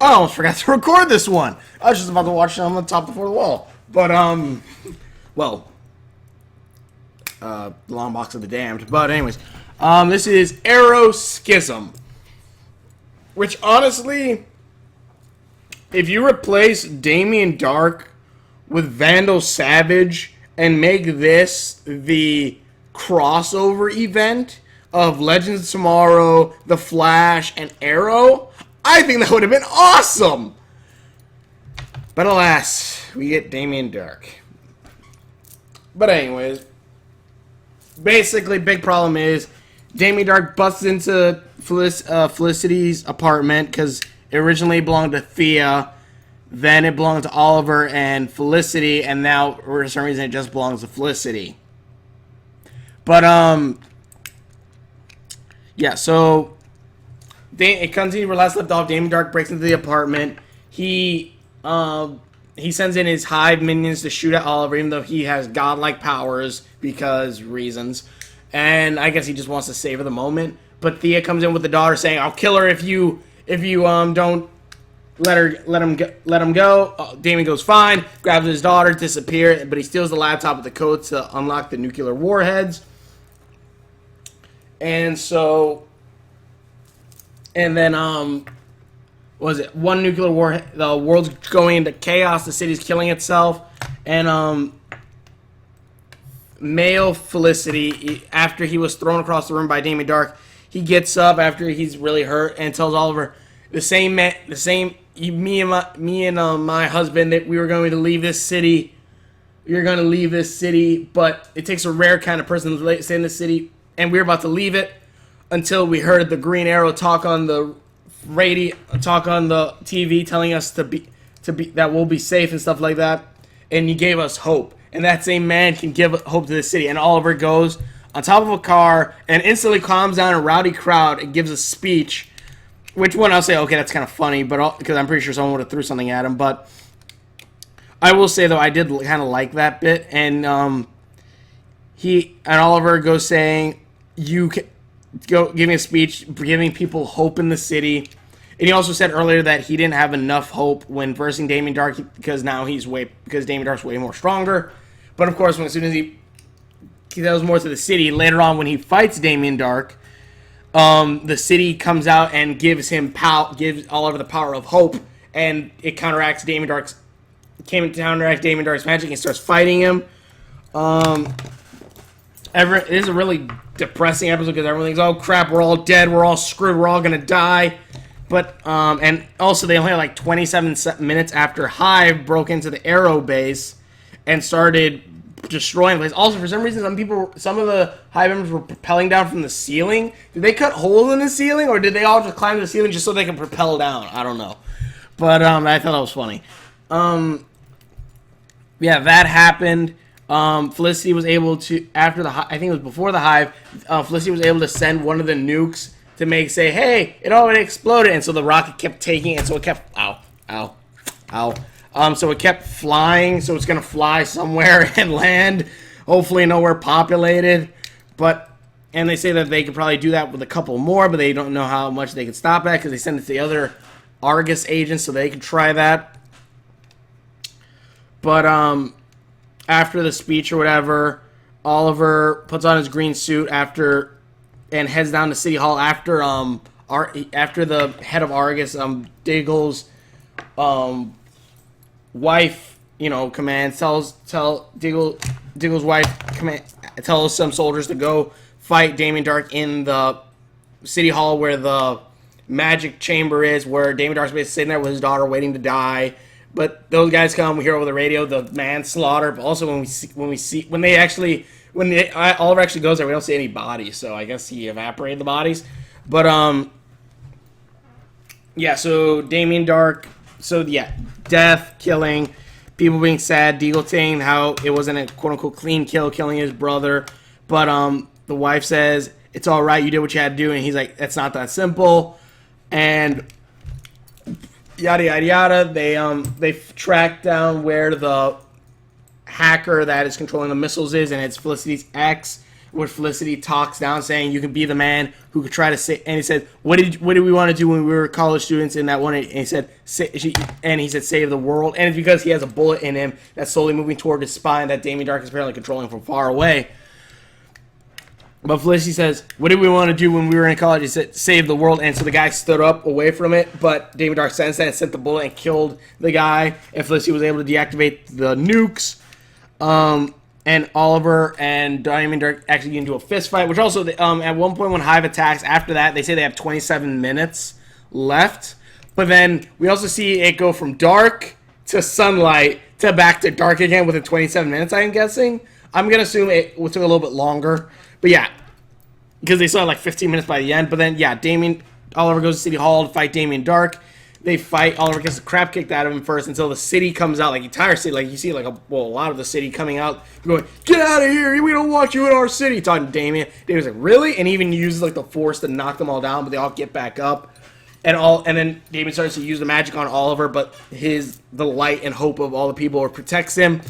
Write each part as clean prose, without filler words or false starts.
I almost forgot to record this one. I was just about to watch it on the top of the fourth wall. But, well, the long box of the damned. But, anyways, this is Arrow Schism. Which, honestly, if you replace Damien Dark with Vandal Savage and make this the crossover event of Legends of Tomorrow, The Flash, and Arrow, I think that would have been awesome. But alas, we get Damien Dark. But anyways, basically, big problem is Damien Dark busts into Felicity's apartment because it originally belonged to Thea, then it belonged to Oliver and Felicity, and now for some reason it just belongs to Felicity. But yeah. So it continues where last left off. Damien Dark breaks into the apartment. He sends in his hive minions to shoot at Oliver, even though he has godlike powers because reasons. And I guess he just wants to savor the moment. But Thea comes in with the daughter saying, "I'll kill her if you don't let him go." Damien goes fine, grabs his daughter, disappears, but he steals the laptop with the code to unlock the nuclear warheads. And so, and then what was it? One nuclear war. The world's going into chaos. The city's killing itself, and male Felicity, after he was thrown across the room by Damien Dark, he gets up after he's really hurt and tells Oliver, me and my husband, that we were going to leave this city. You're going to leave this city, but it takes a rare kind of person to stay in this city, and we were about to leave it until we heard the Green Arrow talk on the radio, talk on the TV, telling us to be that we'll be safe and stuff like that, and he gave us hope. And that same man can give hope to the city. And Oliver goes on top of a car and instantly calms down a rowdy crowd and gives a speech. Which one I'll say, okay, that's kind of funny, but because I'm pretty sure someone would have threw something at him. But I will say though, I did kind of like that bit. And Oliver goes saying, "You can go giving a speech, giving people hope in the city." And he also said earlier that he didn't have enough hope when versing Damien Dark because Damien Dark's way more stronger. But of course, as soon as he tells more to the city, later on when he fights Damien Dark, the city comes out and gives Oliver the power of hope, and it counteracts Damien Dark's magic and starts fighting him. It is a really depressing episode because everyone thinks, "Oh crap, we're all dead, we're all screwed, we're all gonna die." But, and also they only had like 27 minutes after Hive broke into the Arrow base and started destroying the place. Also, for some reason, some of the Hive members were propelling down from the ceiling. Did they cut holes in the ceiling, or did they all just climb to the ceiling just so they can propel down? I don't know. But, I thought that was funny. Yeah, that happened. Felicity was able to, I think it was before the Hive, Felicity was able to send one of the nukes to say, "Hey, it already exploded," and so the rocket kept taking it, so it kept, so it kept flying, so it's gonna fly somewhere and land, hopefully nowhere populated, and they say that they could probably do that with a couple more, but they don't know how much they could stop that, because they send it to the other Argus agents, so they could try that. But, after the speech or whatever, Oliver puts on his green suit and heads down to City Hall after the head of Argus, Diggle's wife, commands, Diggle's wife tells some soldiers to go fight Damien Dark in the City Hall where the magic chamber is, where Damien Dark's basically sitting there with his daughter waiting to die. But those guys come, we hear over the radio the manslaughter, but also when Oliver actually goes there, we don't see any bodies, so I guess he evaporated the bodies. But, yeah, so Damien Dark, death, killing, people being sad, Deagle saying how it wasn't a quote-unquote clean kill, killing his brother, but, the wife says, "It's alright, you did what you had to do," and he's like, "It's not that simple," and yada, yada, yada. They track down where the hacker that is controlling the missiles is, and it's Felicity's ex, where Felicity talks down, saying you can be the man who could try to say. And he said, "What did we want to do when we were college students?" In that one, and he said, "Save the world." And it's because he has a bullet in him that's slowly moving toward his spine that Damien Dark is apparently controlling from far away. But Felicity says, "What did we want to do when we were in college?" He said, "Save the world." And so the guy stood up away from it, but Damien Dark sensed that and sent the bullet and killed the guy. And Felicity was able to deactivate the nukes. And Oliver and Damien Dark actually get into a fist fight, which also, at one point when Hive attacks, after that, they say they have 27 minutes left. But then we also see it go from dark to sunlight to back to dark again within 27 minutes, I'm guessing. I'm going to assume it took a little bit longer. But yeah, because they saw like 15 minutes by the end. But then, yeah, Oliver goes to City Hall to fight Damien Dark. They fight. Oliver gets the crap kicked out of him first until the city comes out, like the entire city. Like you see, like a lot of the city coming out, going, "Get out of here! We don't want you in our city." Talking to Damien. Damien's like, "Really?" And he even uses like the force to knock them all down, but they all get back up. And then Damien starts to use the magic on Oliver, but the light and hope of all the people protects him.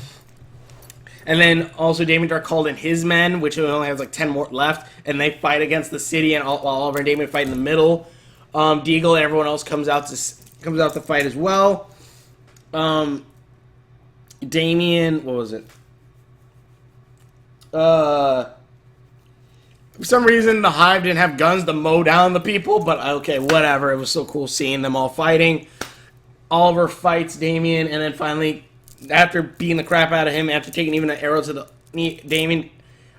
And then also Damien Dark called in his men, which only has like 10 more left, and they fight against the city, and Oliver and Damien fight in the middle. Deagle and everyone else comes out to fight as well. Damien, what was it? For some reason, the Hive didn't have guns to mow down the people, but okay, whatever. It was so cool seeing them all fighting. Oliver fights Damien, and then finally, after beating the crap out of him, after taking even an arrow to the knee,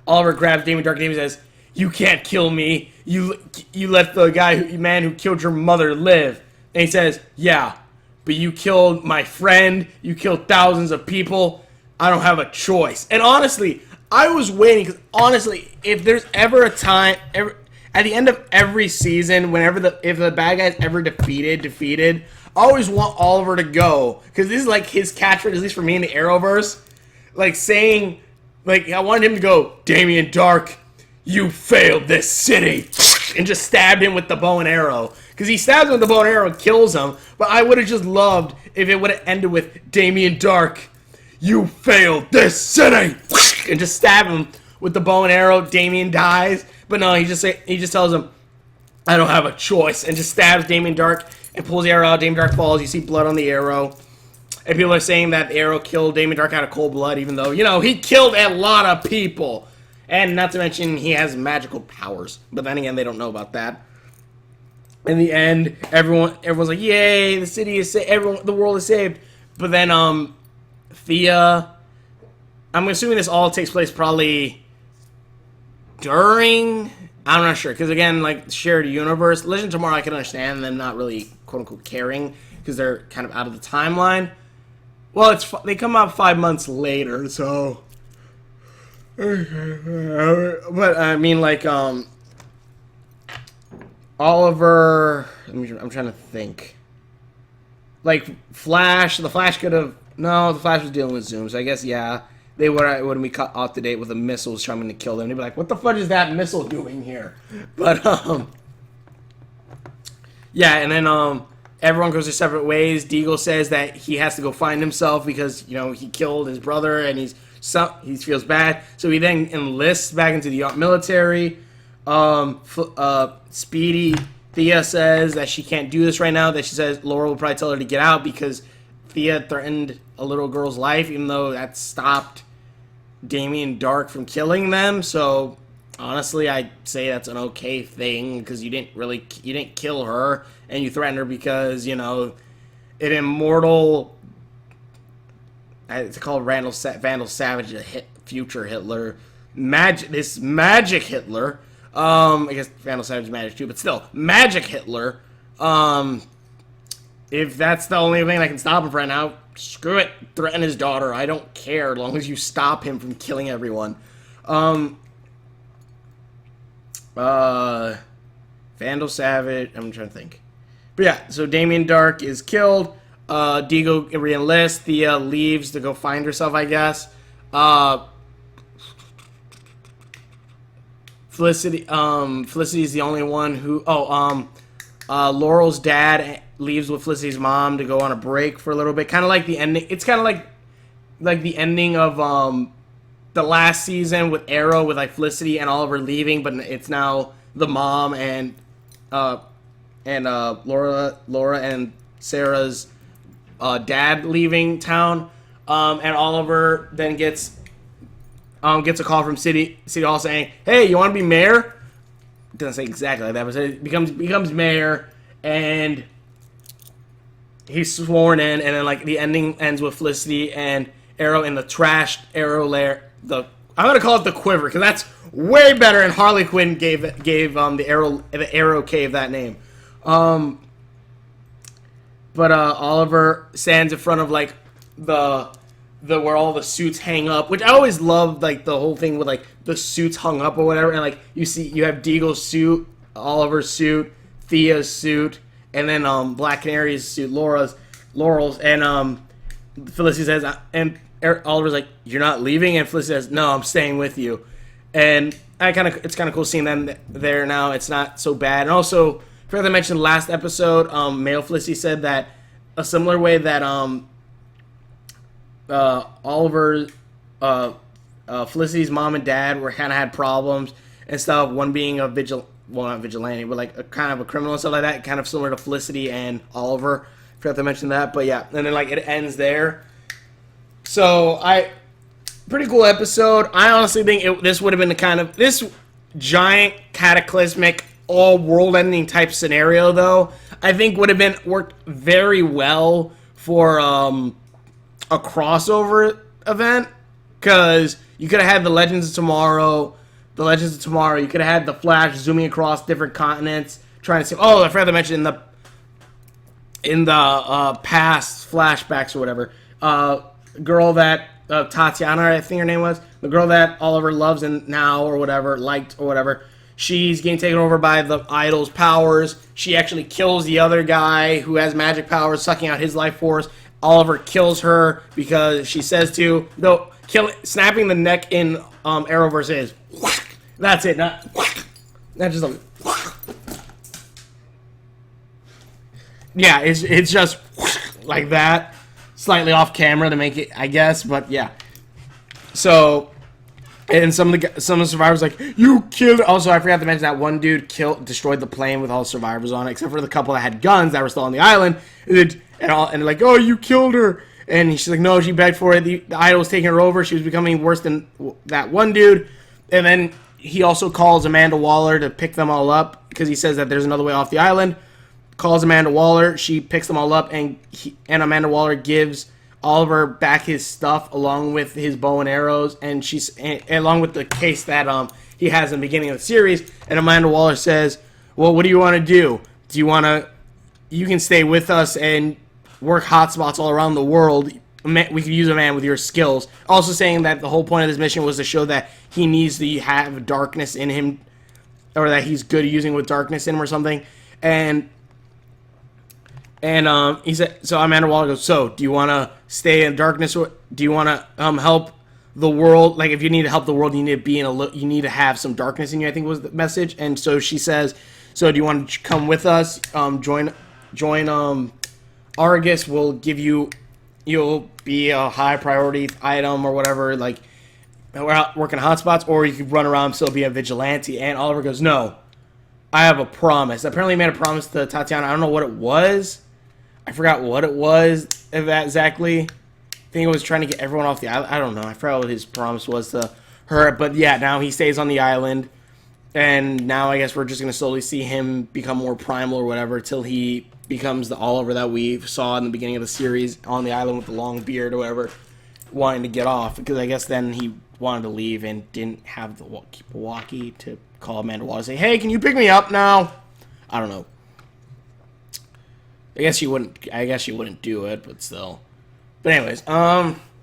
Oliver grabs Damien Dark. Damien says, "You can't kill me. You let the man who killed your mother live." And he says, "Yeah, but you killed my friend. You killed thousands of people. I don't have a choice." And honestly, I was waiting, because honestly, if there's ever a time, at the end of every season, if the bad guy's ever defeated, I always want Oliver to go, because this is like his catchphrase, at least for me in the Arrowverse, like saying, like I wanted him to go, "Damien Dark, you failed this city," and just stabbed him with the bow and arrow. Because he stabs him with the bow and arrow and kills him. But I would have just loved if it would have ended with, "Damien Dark, you failed this city," and just stab him with the bow and arrow. Damien dies. But no, he just tells him, "I don't have a choice," and just stabs Damien Dark and pulls the arrow out. Damien Dark falls. You see blood on the arrow. And people are saying that the arrow killed Damien Dark out of cold blood, even though, he killed a lot of people. And not to mention, he has magical powers. But then again, they don't know about that. In the end, everyone's like, "Yay, the city is saved. The world is saved." But then, Thea, I'm assuming this all takes place probably during, I'm not sure, because again, like, shared universe. Legend of Tomorrow I can understand them not really, quote-unquote, caring, because they're kind of out of the timeline. Well, they come out 5 months later, so... But, I mean, like, Oliver... I'm trying to think. Like, the Flash could have... No, the Flash was dealing with Zoom, so I guess, yeah. They would be cut off to date with a missile trying to kill them. They'd be like, "What the fuck is that missile doing here?" But, yeah, and then, everyone goes their separate ways. Deagle says that he has to go find himself because, he killed his brother and he feels bad. So he then enlists back into the military. Speedy, Thea says that she can't do this right now. That she says Laura will probably tell her to get out because Thea threatened a little girl's life, even though that stopped Damien Dark from killing them. So honestly, I'd say that's an okay thing because you didn't kill her and you threatened her because an immortal. It's called Vandal Savage, future Hitler, this magic Hitler. I guess Vandal Savage is magic too, but still, magic Hitler. If that's the only thing that can stop him right now, screw it. Threaten his daughter. I don't care as long as you stop him from killing everyone. Vandal Savage. I'm trying to think. But yeah, so Damien Dark is killed. Deagle re-enlists. Thea leaves to go find herself, I guess. Felicity's the only one who... Laurel's dad leaves with Felicity's mom to go on a break for a little bit. Kind of like the ending. It's kind of like the ending of the last season with Arrow with like Felicity and Oliver leaving, but it's now the mom and Laura and Sarah's dad leaving town, and Oliver then gets a call from City Hall saying, "Hey, you want to be mayor?" It doesn't say exactly like that, but it becomes mayor, and he's sworn in, and then like the ending ends with Felicity and Arrow in the trashed Arrow lair. I'm gonna call it the Quiver because that's way better, and Harley Quinn gave the Arrow Cave that name. But Oliver stands in front of like the where all the suits hang up, which I always loved, like the whole thing with like the suits hung up or whatever, and like you have Deagle's suit, Oliver's suit, Thea's suit, and then Black Canary's suit, Laurel's, and Felicity says, and Oliver's like, "You're not leaving," and Felicity says, "No, I'm staying with you," and it's kind of cool seeing them there now. It's not so bad, and also I forgot to mention last episode, male Felicity said that a similar way that Oliver, Felicity's mom and dad were kind of had problems and stuff. One being a not vigilante, but like a kind of a criminal and stuff like that. Kind of similar to Felicity and Oliver. Forgot to mention that, but yeah. And then like it ends there. So pretty cool episode. I honestly think this would have been this giant cataclysmic, all world-ending type scenario. Though I think would have worked very well for a crossover event, because you could have had the Legends of Tomorrow. You could have had the Flash zooming across different continents, trying to see. Oh, I forgot to mention in the past flashbacks or whatever. Girl that Tatiana, I think her name was, the girl that Oliver loves and now or whatever, liked or whatever. She's getting taken over by the idol's powers. She actually kills the other guy who has magic powers, sucking out his life force. Oliver kills her because she says to. Though snapping the neck in Arrowverse is whack. That's it. Not whack. Not just a whack. Yeah, it's just whack, like that. Slightly off camera to make it, I guess, but yeah. So, and some of the survivors like, "You killed." Also, I forgot to mention that one dude destroyed the plane with all the survivors on it, except for the couple that had guns that were still on the island. And like, "Oh, you killed her." And she's like, "No, she begged for it. The idol was taking her over. She was becoming worse than that one dude." And then he also calls Amanda Waller to pick them all up because he says that there's another way off the island. Calls Amanda Waller. She picks them all up, and Amanda Waller gives Oliver back his stuff along with his bow and arrows, and along with the case that he has in the beginning of the series. And Amanda Waller says, "Well, what do you want to do? Do you want to? You can stay with us and work hotspots all around the world. We could use a man with your skills." Also saying that the whole point of this mission was to show that he needs to have darkness in him, or that he's good at using with darkness in him or something. And he said, so Amanda Waller goes, "So, do you want to stay in darkness, or do you want to help the world? Like, if you need to help the world, you need to you need to have some darkness in you," I think was the message. And so she says, "So, do you want to come with us? Join Argus. We'll give you'll be a high priority item or whatever. Like, we're out working hotspots, or you could run around and still be a vigilante." And Oliver goes, "No, I have a promise." Apparently, he made a promise to Tatiana. I don't know what it was. I forgot what it was exactly. I think it was trying to get everyone off the island. I don't know. I forgot what his promise was to her. But yeah, now he stays on the island. And now I guess we're just going to slowly see him become more primal or whatever till he becomes the Oliver that we saw in the beginning of the series on the island with the long beard or whatever, wanting to get off. Because I guess then he wanted to leave and didn't have the walkie to call Amanda Waller and say, "Hey, can you pick me up now?" I don't know. I guess she wouldn't do it, but still. But anyways,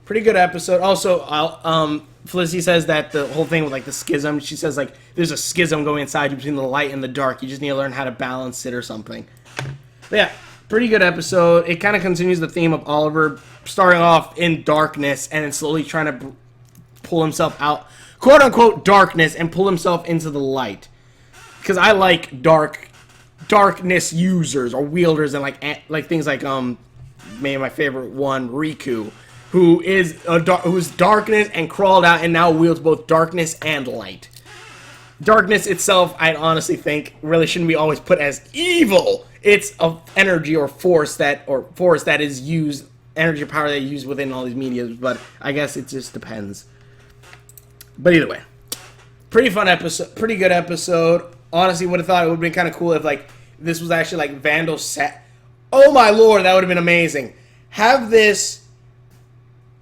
pretty good episode. Also, Felicity says that the whole thing with like the schism, she says like there's a schism going inside you between the light and the dark. You just need to learn how to balance it or something. But yeah, pretty good episode. It kind of continues the theme of Oliver starting off in darkness and then slowly trying to pull himself out, quote unquote, darkness, and pull himself into the light. Because I like darkness users or wielders, and like things like maybe my favorite one, Riku, who's darkness and crawled out and now wields both darkness and light. Darkness itself, I honestly think, really shouldn't be always put as evil. It's a energy or force that is used, energy or power that is used within all these medias, but I guess it just depends. But either way, pretty fun episode, pretty good episode. Honestly, would have thought it would have been kind of cool if like this was actually like Vandal set. Oh my lord, that would have been amazing. Have this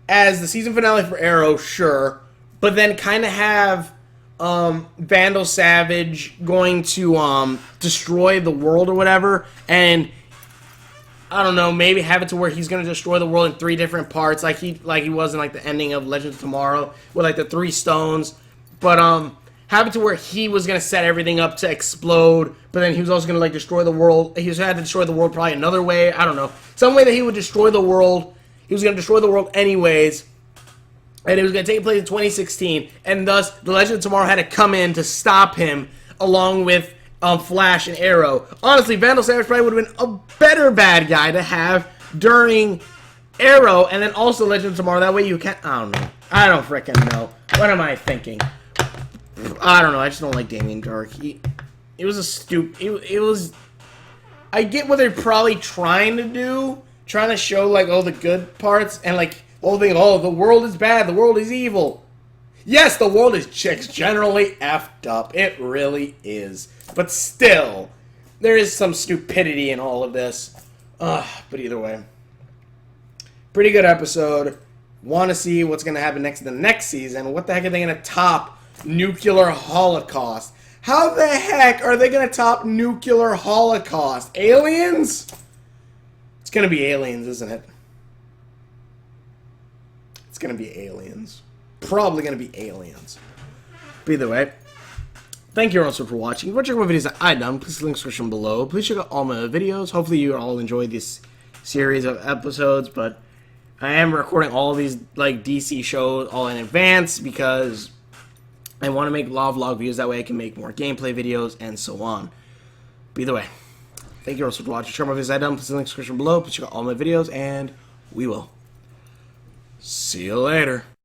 as the season finale for Arrow, sure, but then kind of have Vandal Savage going to destroy the world or whatever, and I don't know, maybe have it to where he's gonna destroy the world in 3 different parts, like he was in like the ending of Legends of Tomorrow with like the 3 stones. But have it to where he was gonna set everything up to explode, but then he was also gonna like destroy the world. He was gonna have to destroy the world probably another way. I don't know, some way that he would destroy the world. He was gonna destroy the world anyways. And it was going to take place in 2016, and thus the Legend of Tomorrow had to come in to stop him, along with Flash and Arrow. Honestly, Vandal Savage probably would have been a better bad guy to have during Arrow, and then also Legend of Tomorrow. That way you can't. I don't know. I don't freaking know. What am I thinking? I don't know. I just don't like Damien Dark. It was a stupid. It was. I get what they're probably trying to do, trying to show like all the good parts and like. Oh, the world is bad, the world is evil. Yes, the world is generally effed up. It really is. But still, there is some stupidity in all of this. But either way. Pretty good episode. Want to see what's going to happen next in the next season. What the heck are they going to top Nuclear Holocaust? How the heck are they going to top Nuclear Holocaust? Aliens? It's going to be aliens, isn't it? It's going to be aliens. Probably going to be aliens. But either way, thank you all so for watching. If you want to check out my videos that I've done, please link in the description below. Please check out all my videos. Hopefully you all enjoyed this series of episodes, but I am recording all of these like DC shows all in advance because I want to make vlog videos. That way I can make more gameplay videos and so on. But either way, thank you all so for watching. Check out my videos I've done. Please link in the description below. Please check out all my videos, and we will see you later.